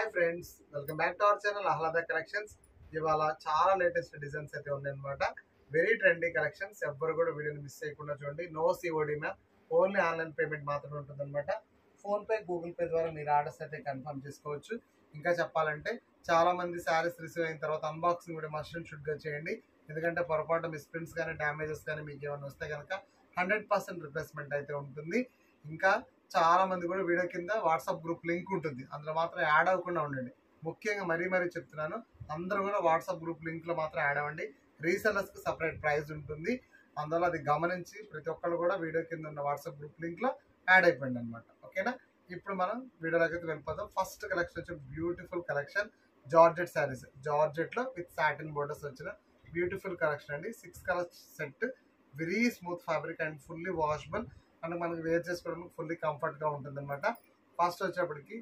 Hi friends, welcome back to our channel Aahlada collections. ఇవాళ చాలా latest designs అయితే ఉన్నాయన్నమాట. Very trendy collections. ఎవ్వరు కూడా వీడియోని మిస్ చేయకుండా చూడండి. No COD ma'am, only online payment మాత్రమే ఉంటుంది అనమాట. ఫోన్పే, గూగుల్ పే ద్వారా మీరు ఆర్డర్స్ అయితే కన్ఫర్మ్ చేసుకోవచ్చు. ఇంకా చెప్పాలంటే చాలా మంది శారీస్ రిసీవ్ అయిన తర్వాత అన్బాక్సింగ్ కూడా మస్ట్ షుడ్గా చేయండి. ఎందుకంటే పొరపాటు మిస్ప్రింట్స్ కానీ డ్యామేజెస్ కానీ మీకు ఏమైనా వస్తే కనుక 100% రిప్లేస్మెంట్ అయితే ఉంటుంది. ఇంకా చాలా మంది కూడా వీడియో కింద వాట్సాప్ గ్రూప్ లింక్ ఉంటుంది, అందులో మాత్రం యాడ్ అవ్వకుండా ఉండండి. ముఖ్యంగా మరీ చెప్తున్నాను, అందరూ కూడా వాట్సాప్ గ్రూప్ లింక్ లో మాత్రం యాడ్ అవ్వండి. రీసెల్లర్స్ కి సపరేట్ ప్రైస్ ఉంటుంది, అందువల్ల అది గమనించి ప్రతి ఒక్కరు కూడా వీడియో కింద ఉన్న వాట్సాప్ గ్రూప్ లింక్ లో యాడ్ అయిపోయింది అనమాట. ఓకేనా, ఇప్పుడు మనం వీడియోలోకి అయితే వెళ్ళిపోతాం. ఫస్ట్ కలెక్షన్ వచ్చి beautiful collection georgette saris. Georgette లో విత్ సాటిన్ బోర్డర్స్ వచ్చిన బ్యూటిఫుల్ కలెక్షన్ అండి. 6 colours set, very smooth fabric and fully washable and మనకి వేర్ చేసుకోవడానికి ఫుల్లీ కంఫర్ట్ గా ఉంటుంది అనమాట. ఫస్ట్ వచ్చేప్పటికి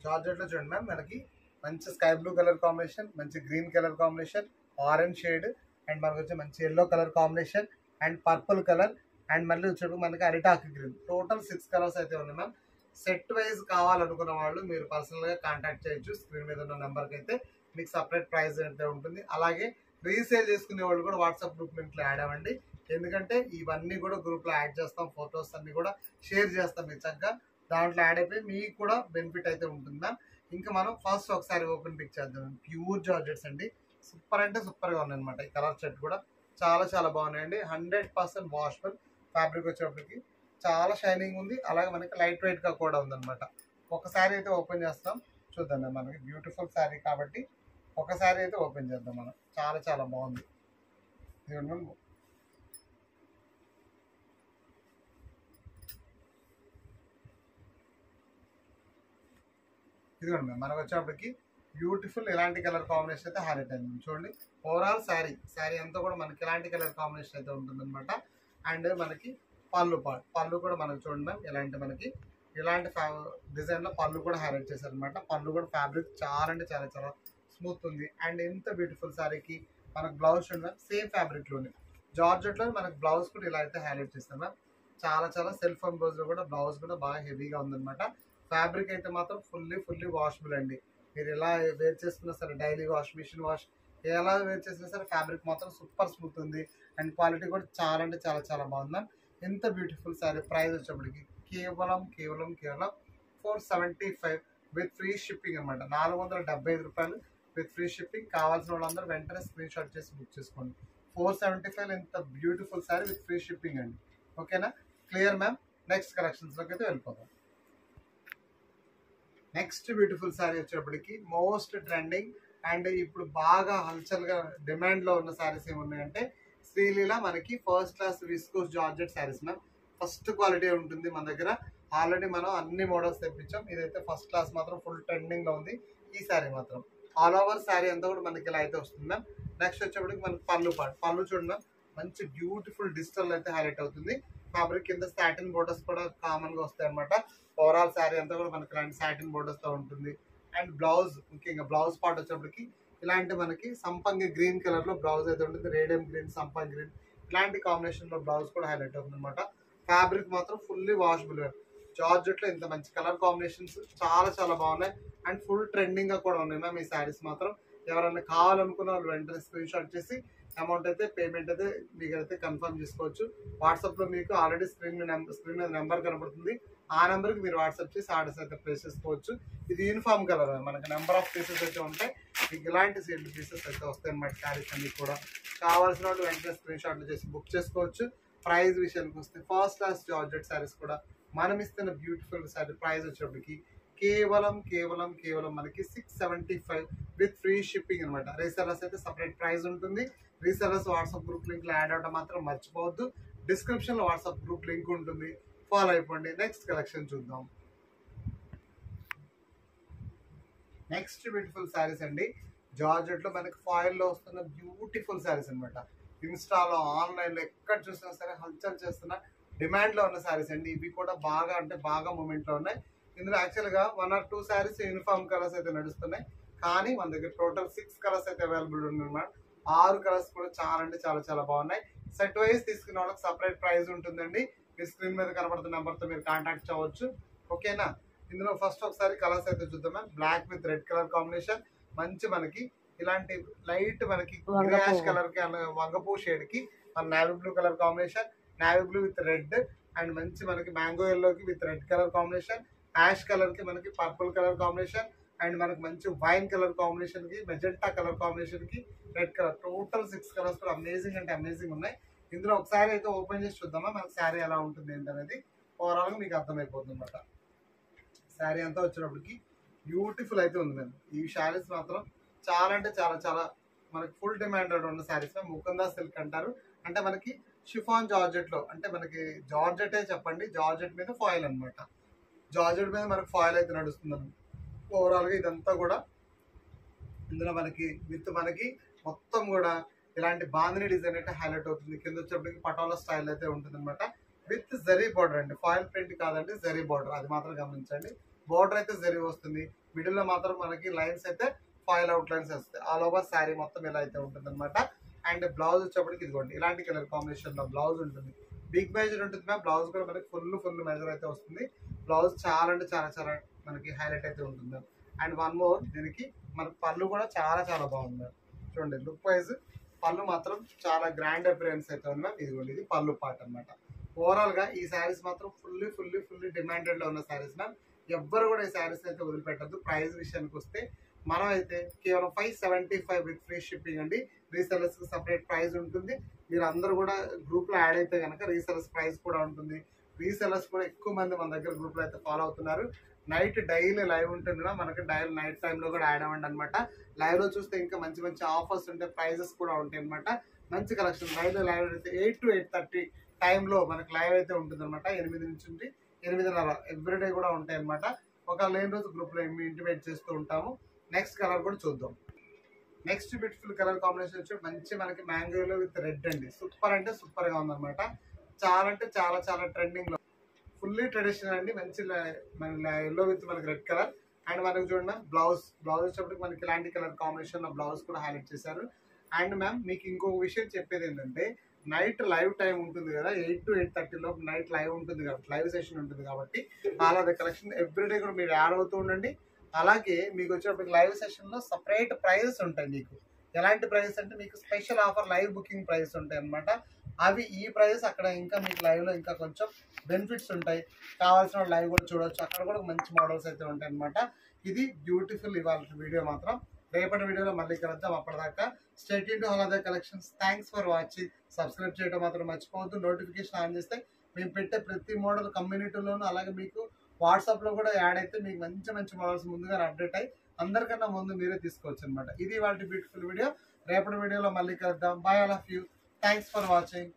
జార్జెట్ లో చూడండి మ్యామ్, మనకి మంచి స్కై బ్లూ కలర్ కాంబినేషన్, మంచి green colour combination, orange shade and మనకు వచ్చి మంచి yellow colour combination and purple colour and మళ్ళీ వచ్చేటప్పుడు మనకి అరిటాక్ గ్రీన్. టోటల్ 6 కలర్స్ అయితే ఉన్నాయి మ్యామ్. సెట్ వైజ్ కావాలనుకున్న వాళ్ళు మీరు పర్సనల్ గా కాంటాక్ట్ చేయొచ్చు. స్క్రీన్ మీద ఉన్న నెంబర్కి అయితే మీకు సపరేట్ ప్రైస్ అయితే ఉంటుంది. అలాగే రీసేల్ చేసుకునే వాళ్ళు కూడా వాట్సాప్ గ్రూప్ లింక్ లో యాడ్ అవ్వండి. ఎందుకంటే ఇవన్నీ కూడా గ్రూప్ లో యాడ్ చేస్తాం, ఫొటోస్ అన్ని కూడా షేర్ చేస్తాం. మీరు చక్కగా దాంట్లో యాడ్ అయిపోయి మీకు కూడా బెనిఫిట్ అయితే ఉంటుంది మ్యామ్. ఇంకా మనం ఫస్ట్ ఒకసారి ఓపెన్ పిక్ చేద్దాం. ప్యూర్ జార్జెట్స్ అండి, సూపర్ అంటే సూపర్ గా ఉన్నాయి అనమాట. ఈ కలర్ సెట్ కూడా చాలా బాగున్నాయండి. 100% వాషబుల్ ఫ్యాబ్రిక్ వచ్చేటప్పటికి చాలా షైనింగ్ ఉంది. అలాగే మనకి లైట్ వెయిట్ గా కూడా ఉందన్నమాట. ఒకసారి అయితే ఓపెన్ చేస్తాం, చూద్దాం. మనకి బ్యూటిఫుల్ శారీ కాబట్టి ఒకసారి అయితే ఓపెన్ చేద్దాం మనం. చాలా బాగుంది. ఇదిగోండి మనకు వచ్చేప్పటికి బ్యూటిఫుల్ ఇలాంటి కలర్ కాంబినేషన్ అయితే హైలైట్ అయింది. చూడండి, ఓవరాల్ శారీ అంతా కూడా మనకి ఇలాంటి కలర్ కాంబినేషన్ అయితే ఉంటుంది అనమాట. అండ్ మనకి పళ్ళు కూడా మనకు చూడండి మ్యామ్, ఇలాంటి మనకి ఇలాంటి డిజైన్ లో పళ్ళు కూడా హైలైట్ చేశారు అనమాట. పళ్ళు కూడా ఫ్యాబ్రిక్ చాలా అంటే చాలా స్మూత్ ఉంది. అండ్ ఎంత బ్యూటిఫుల్ శారీకి మనకు బ్లౌజ్ చూడండి మ్యామ్, సేమ్ ఫ్యాబ్రిక్ లోనే జార్జెట్ లో మనకు బ్లౌజ్ కూడా ఇలా అయితే హైలైట్ చేస్తాం మ్యామ్. చాలా సెల్ఫ్ ఎంబోజ్ లో కూడా బ్లౌజ్ కూడా బాగా హెవీగా ఉందన్నమాట. ఫ్యాబ్రిక్ అయితే మాత్రం ఫుల్లీ వాషబుల్ అండి. మీరు ఎలా వేర్ చేసుకున్నా సరే, డైలీ వాష్, మిషన్ వాష్, ఎలా వేర్ చేసినా సరే ఫ్యాబ్రిక్ మాత్రం సూపర్ స్మూత్ ఉంది. అండ్ క్వాలిటీ కూడా చాలా అంటే చాలా బాగుంది మ్యామ్. ఎంత బ్యూటిఫుల్ శారీ. ప్రైస్ వచ్చేప్పటికి కేవలం 475 విత్ ఫ్రీ షిప్పింగ్ అనమాట. 475 రూపాయలు విత్ ఫ్రీ షిప్పింగ్. కావాల్సిన వాళ్ళందరూ వెంటనే స్క్రీన్ షాట్ చేసి బుక్ చేసుకోండి. 475 ఎంత beautiful sari with free shipping అండి. ఓకేనా, క్లియర్ మ్యామ్. నెక్స్ట్ కలెక్షన్స్ లోకి అయితే వెళ్ళిపోతాం. నెక్స్ట్ బ్యూటిఫుల్ శారీ వచ్చేప్పటికి మోస్ట్ ట్రెండింగ్ అండ్ ఇప్పుడు బాగా హల్చల్ గా డిమాండ్ లో ఉన్న శారీస్ ఏమున్నాయంటే శ్రీలీల మనకి first class viscose georgette saris ma'am. First quality ఉంటుంది మన దగ్గర. ఆల్రెడీ మనం అన్ని మోడల్స్ తెప్పించాం. ఇదైతే ఫస్ట్ క్లాస్ మాత్రం ఫుల్ ట్రెండింగ్ లో ఉంది. ఈ శారీ మాత్రం ఆల్ ఓవర్ శారీ అంతా కూడా మనకి ఇలా అయితే వస్తుంది మ్యామ్. నెక్స్ట్ వచ్చేప్పటికి మనకి పళ్ళు చూడండి మ్యామ్, మంచి బ్యూటిఫుల్ డిజిటల్ అయితే హైలైట్ అవుతుంది. ఫ్యాబ్రిక్ కింద సాటిన్ బోర్డర్స్ కూడా కామన్ గా వస్తాయి అనమాట. ఓవరాల్ శారీ అంతా కూడా మనకి ఇలాంటి సాటిన్ బోర్డర్స్ తో ఉంటుంది. అండ్ బ్లౌజ్, ముఖ్యంగా బ్లౌజ్ పార్ట్ వచ్చేప్పటికి ఇలాంటి మనకి సంపంగి గ్రీన్ కలర్ లో బ్లౌజ్ అయితే ఉంటుంది. రేడియం గ్రీన్, సంపంగి గ్రీన్ ఇలాంటి కాంబినేషన్ లో బ్లౌజ్ కూడా హైలైట్ అవుతుంది అనమాట. ఫ్యాబ్రిక్ మాత్రం ఫుల్లీ వాషబుల్. జార్జెట్ లో ఇంత మంచి కలర్ కాంబినేషన్స్ చాలా బాగున్నాయి అండ్ ఫుల్ ట్రెండింగ్ గా కూడా ఉన్నాయి మ్యామ్. ఈ శారీస్ మాత్రం ఎవరైనా కావాలనుకున్న వాళ్ళు వెంటనే స్క్రీన్ షాట్ చేసి అమౌంట్ అయితే పేమెంట్ అయితే మీకు అయితే కన్ఫర్మ్ చేసుకోవచ్చు. వాట్సాప్ లో మీకు ఆల్రెడీ స్క్రీన్ మీద నెంబర్ కనబడుతుంది. ఆ నెంబర్ కి మీరు వాట్సాప్ చేసి ఆర్డర్స్ అయితే ప్లేస్ చేసుకోవచ్చు. ఇది యూనిఫామ్ కలర్, మనకి నెంబర్ ఆఫ్ పీసెస్ అయితే ఉంటాయి. మీకు ఇలాంటి సీల్డ్ పీసెస్ అయితే వస్తాయి అన్నమాట. శారీస్ అన్ని కూడా కావాల్సిన వాళ్ళు వెంటనే స్క్రీన్ షాట్లు చేసి బుక్ చేసుకోవచ్చు. ప్రైస్ విషయానికి వస్తే ఫస్ట్ క్లాస్ జార్జెట్ శారీస్ కూడా మనం ఇస్తున్న బ్యూటిఫుల్ శారీ ప్రైస్ వచ్చేప్పటికి కేవలం మనకి 675 విత్ ఫ్రీ షిప్పింగ్ అనమాట. రీసెలర్స్ అయితే సపరేట్ ప్రైస్ ఉంటుంది. రీసెలర్స్ వాట్సాప్ గ్రూప్ లింక్ లో యాడ్ అవడం మాత్రం మర్చిపోవద్దు. డిస్క్రిప్షన్ లో వాట్సాప్ గ్రూప్ లింక్ ఉంటుంది, ఫాలో అయిపోండి. నెక్స్ట్ కలెక్షన్ చూద్దాం. నెక్స్ట్ బ్యూటిఫుల్ శారీస్ అండి. జార్జెట్ లో మనకి ఫాయిల్ లో వస్తున్న బ్యూటిఫుల్ శారీస్ అనమాట. ఇన్స్టాలో, ఆన్లైన్ లో ఎక్కడ చూసినా సరే హల్చల్ చేస్తున్న డిమాండ్ లో ఉన్న శారీస్ అండి. ఇవి కూడా బాగా మూమెంట్ లో ఉన్నాయి. ఇందులో యాక్చువల్ గా 1 or 2 శారీస్ యూనిఫామ్ కలర్స్ అయితే నడుస్తున్నాయి. కానీ మన దగ్గర టోటల్ 6 కలర్స్ అయితే అవైలబుల్ ఉన్నాయి. 6 కలర్స్ కూడా చాలా అంటే చాలా బాగున్నాయి. సెట్ వైజ్ తీసుకున్న వాళ్ళకి సపరేట్ ప్రైస్ ఉంటుందండి. మీ స్క్రీన్ మీద కనబడుతున్న నెంబర్ తో మీరు కాంటాక్ట్ చేయవచ్చు. ఓకేనా, ఇందులో ఫస్ట్ ఒకసారి కలర్స్ అయితే చూద్దాం ma'am. Black with red colour combination, మంచి మనకి ఇలాంటి లైట్ మనకి గ్రేష్ కలర్ కి వంగపూ షేడ్ కి మన navy blue colour combination, navy blue with red and మంచి మనకి మ్యాంగో ఎల్లోకి with red colour combination, ash colour కి మనకి పర్పుల్ కలర్ కాంబినేషన్ అండ్ మనకి మంచి వైన్ కలర్ కాంబినేషన్ కి మెజెంటా కలర్ కాంబినేషన్ కి రెడ్ కలర్, టోటల్ 6 కలర్స్ కూడా అమేజింగ్ అంటే అమేజింగ్ ఉన్నాయి. ఇందులో ఒకసారి అయితే ఓపెన్ చేసి చూద్దామా మనకి శారీ ఎలా ఉంటుంది ఏంటనేది. ఓవరాల్ గా మీకు అర్థమైపోతుంది అనమాట. శారీ అంతా వచ్చేటప్పటికి బ్యూటిఫుల్ అయితే ఉంది మేము. ఈ శారీస్ మాత్రం చాలా అంటే చాలా చాలా మనకి ఫుల్ డిమాండెడ్ ఉన్న శారీస్ ముకుందా సిల్క్ అంటారు. అంటే మనకి షిఫాన్ జార్జెట్ లో, అంటే మనకి జార్జెటే చెప్పండి, జార్జెట్ మీద ఫాయిల్ అనమాట. జార్జెట్ మీద మనకి ఫాయిల్ అయితే నడుస్తుంది. ఓవరాల్ గా ఇదంతా కూడా ఇందులో మనకి విత్ మనకి మొత్తం కూడా ఇలాంటి బాందిని డిజైన్ అయితే హైలైట్ అవుతుంది. కింద వచ్చేప్పటికి పటోలా స్టైల్ అయితే ఉంటుంది అనమాట. విత్ జరీ బార్డర్ అండి, ఫాయిల్ ప్రింట్ కాదండి, జరీ బార్డర్, అది మాత్రం గమనించండి. బార్డర్ అయితే జరీ వస్తుంది, మిడిల్ లో మాత్రం మనకి లైన్స్ అయితే ఫాయిల్ అవుట్ లైన్స్ వస్తాయి. ఆల్ ఓవర్ శారీ మొత్తం ఇలా అయితే ఉంటుంది అనమాట. అండ్ బ్లౌజ్ వచ్చేప్పటికి ఇదిగోండి ఇలాంటి కలర్ కాంబినేషన్ లో బ్లౌజ్ ఉంటుంది. బిగ్ మెజర్ ఉంటుంది మ్యామ్. బ్లౌజ్ కూడా మనకి ఫుల్ మెజర్ అయితే వస్తుంది. బ్లౌజ్ చాలా అంటే చాలా చాలా మనకి హైలైట్ అయితే ఉంటుంది. అండ్ వన్ మోర్, దీనికి మనకి పళ్ళు కూడా చాలా చాలా బాగుంది. చూడండి లుక్ వైజ్ పళ్ళు మాత్రం చాలా గ్రాండ్ అపియరెన్స్ అయితే ఉంది మ్యామ్. ఇదిగోండి ఇది పళ్ళు పార్ట్ అనమాట. ఓవరాల్ గా ఈ శారీస్ మాత్రం ఫుల్లీ డిమాండెడ్ లో ఉన్న శారీస్ మ్యామ్. ఎవ్వరు కూడా ఈ శారీస్ అయితే వదిలిపెట్టద్దు. ప్రైస్ విషయానికి వస్తే మనం అయితే కేవలం 575 విత్ ఫ్రీ షిప్పింగ్ అండి. రీసెలర్స్ కి సపరేట్ ప్రైస్ ఉంటుంది. మీరు అందరూ కూడా గ్రూప్ లో యాడ్ అయితే కనుక రీసెలర్స్ ప్రైస్ కూడా ఉంటుంది. రీసెలర్స్ కూడా ఎక్కువ మంది మన దగ్గర గ్రూప్ లో అయితే ఫాలో అవుతున్నారు. నైట్ డైలీ లైవ్ ఉంటుంది, మనకి డైలీ నైట్ టైంలో కూడా యాడ్ అవ్వండి అనమాట. లైవ్ లో చూస్తే ఇంకా మంచి మంచి ఆఫర్స్ ఉంటాయి, ప్రైజెస్ కూడా ఉంటాయి అనమాట. మంచి కలెక్షన్ లైవ్ అయితే 8 to 8:30 టైంలో మనకి లైవ్ అయితే ఉంటుంది అనమాట. 8 నుంచి 8:30 ఎవ్రీడే కూడా ఉంటాయి అనమాట. ఒక లేని రోజు గ్రూప్ లో ఇంటిమేట్ చేస్తూ ఉంటాము. నెక్స్ట్ కలర్ కూడా చూద్దాం. నెక్స్ట్ బ్యూటిఫుల్ కలర్ కాంబినేషన్ వచ్చి మంచి మనకి మ్యాంగోలో విత్ రెడ్ అండి. సూపర్ అంటే సూపర్ గా ఉందన్నమాట. చాలా అంటే చాలా చాలా ట్రెండింగ్ లో, ఫుల్లీ ట్రెడిషనల్ అండి. మంచి మన ఎల్లో విత్ మనకి రెడ్ కలర్. అండ్ మనకి చూడండి బ్లౌజ్ వచ్చేప్పటికి మనకి ఇలాంటి కలర్ కాంబినేషన్ లో బ్లౌజ్ కూడా హైలైట్ చేశారు. అండ్ మ్యామ్ మీకు ఇంకొక విషయం చెప్పేది ఏంటంటే, నైట్ లైవ్ టైం ఉంటుంది కదా, 8 to 8:30 లోపు నైట్ లైవ్ ఉంటుంది కాబట్టి, లైవ్ సెషన్ ఉంటుంది కాబట్టి అలాగే కలెక్షన్ ఎవ్రీడే కూడా మీరు యాడ్ అవుతూ ఉండండి. అలాగే మీకు వచ్చేటప్పటికి లైవ్ సెషన్ లో సపరేట్ ప్రైజెస్ ఉంటాయి. మీకు ఎలాంటి ప్రైజెస్ అంటే మీకు special offer live booking prizes ఉంటాయి అనమాట. అవి ఈ ప్రైజెస్ అక్కడ ఇంకా మీకు లైవ్ లో ఇంకా కొంచెం బెనిఫిట్స్ ఉంటాయి. కావాల్సిన లైవ్ కూడా చూడొచ్చు, అక్కడ కూడా మంచి మోడల్స్ అయితే ఉంటాయి అనమాట. ఇది బ్యూటిఫుల్ ఇవాళ వీడియో మాత్రం. రేపటి వీడియోలో మళ్ళీ కలుద్దాం. అప్పటిదాకా stay tuned to Aahlada collections. Thanks for watching. Subscribe చేయడం మాత్రం మర్చిపోవద్దు. నోటిఫికేషన్ ఆన్ చేస్తే మేము పెట్టే ప్రతి మోడల్ కమ్యూనిటీలోనూ అలాగే మీకు వాట్సాప్ లో కూడా యాడ్ అయితే మీకు మంచి మంచి మోడల్స్ ముందుగా అప్డేట్ అయ్యి అందరికన్నా ముందు మీరే తీసుకోవచ్చు అనమాట. ఇది వాళ్ళ బ్యూటిఫుల్ వీడియో. రేపటి వీడియోలో మళ్ళీ కలుద్దాం. By all of you. Thanks for watching.